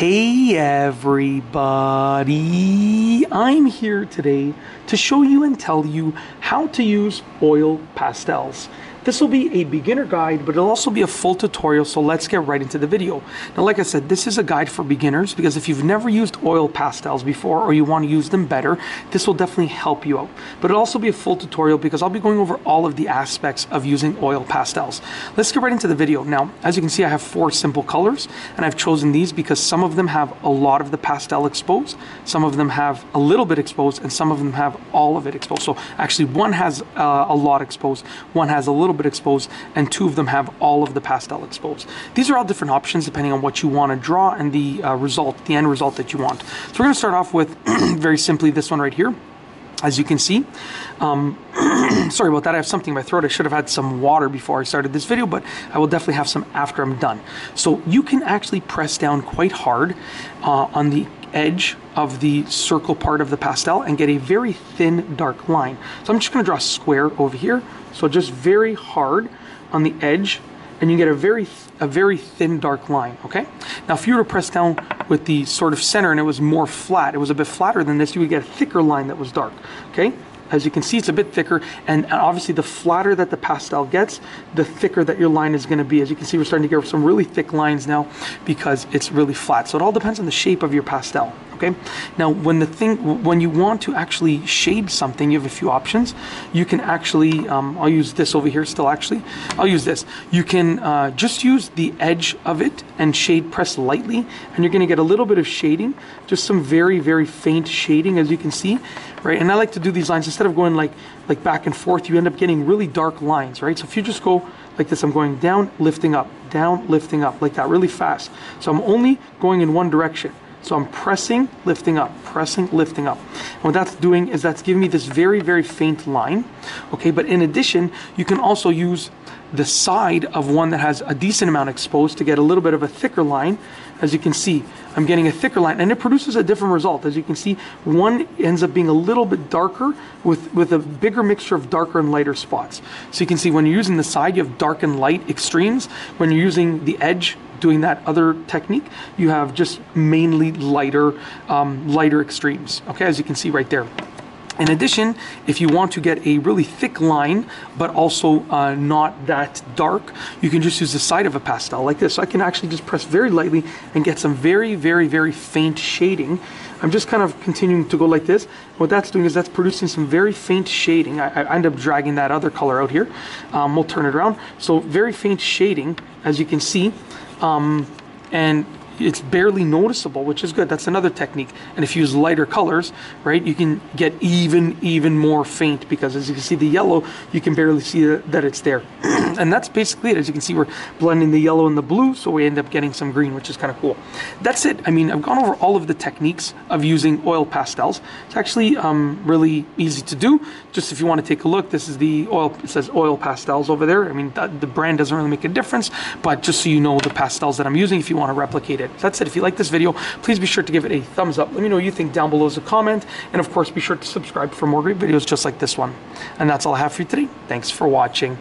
Hey everybody, I'm here today to show you and tell you how to use oil pastels. This will be a beginner guide, but it'll also be a full tutorial, so let's get right into the video. Now, like I said, this is a guide for beginners because if you've never used oil pastels before or you want to use them better, this will definitely help you out. But it'll also be a full tutorial because I'll be going over all of the aspects of using oil pastels. Let's get right into the video. Now, as you can see, I have 4 simple colors, and I've chosen these because some of them have a lot of the pastel exposed, some of them have a little bit exposed, and some of them have all of it exposed. So actually, one has a lot exposed, one has a little bit exposed, and 2 of them have all of the pastel exposed. These are all different options depending on what you want to draw and the end result that you want. So we're going to start off with very simply this one right here. As you can see, sorry about that, I have something in my throat. I should have had some water before I started this video, but I will definitely have some after I'm done. So you can actually press down quite hard on the edge of the circle part of the pastel and get a very thin dark line. So I'm just going to draw a square over here. So just very hard on the edge, and you get a very thin dark line. Okay, now if you were to press down with the sort of center and it was more flat, it was a bit flatter than this, you would get a thicker line that was dark. Okay, as you can see, it's a bit thicker, and obviously the flatter that the pastel gets, the thicker that your line is going to be. As you can see, we're starting to get some really thick lines now because it's really flat. So it all depends on the shape of your pastel. Okay, now when you want to actually shade something, you have a few options. You can actually, I'll use this over here still actually. I'll use this. You can just use the edge of it and press lightly, and you're going to get a little bit of shading, just some very, very faint shading, as you can see, right? And I like to do these lines, instead of going like back and forth, you end up getting really dark lines, right? So if you just go like this, I'm going down, lifting up, like that, really fast. So I'm only going in one direction. So I'm pressing, lifting up, pressing, lifting up. And what that's doing is that's giving me this very, very faint line. Okay, but in addition, you can also use the side of one that has a decent amount exposed to get a little bit of a thicker line. As you can see, I'm getting a thicker line, and it produces a different result. As you can see, one ends up being a little bit darker with a bigger mixture of darker and lighter spots. So you can see when you're using the side, you have dark and light extremes. When you're using the edge, doing that other technique, you have just mainly lighter extremes. Okay, as you can see right there. In addition, if you want to get a really thick line, but also not that dark, you can just use the side of a pastel like this. So I can actually just press very lightly and get some very, very, very faint shading. I'm just kind of continuing to go like this. What that's doing is that's producing some very faint shading. I end up dragging that other color out here. We'll turn it around. So very faint shading, as you can see. And it's barely noticeable, which is good. That's another technique. And if you use lighter colors, right, you can get even more faint, because as you can see the yellow, you can barely see that it's there. And that's basically it. As you can see, we're blending the yellow and the blue, so we end up getting some green, which is kind of cool. That's it. I mean, I've gone over all of the techniques of using oil pastels. It's actually really easy to do. Just if you want to take a look, this is the oil, it says oil pastels over there. I mean, the brand doesn't really make a difference, but just so you know the pastels that I'm using if you want to replicate it. That's it. If you like this video, please be sure to give it a thumbs up. Let me know what you think down below as a comment, and of course be sure to subscribe for more great videos just like this one. And that's all I have for you today. Thanks for watching.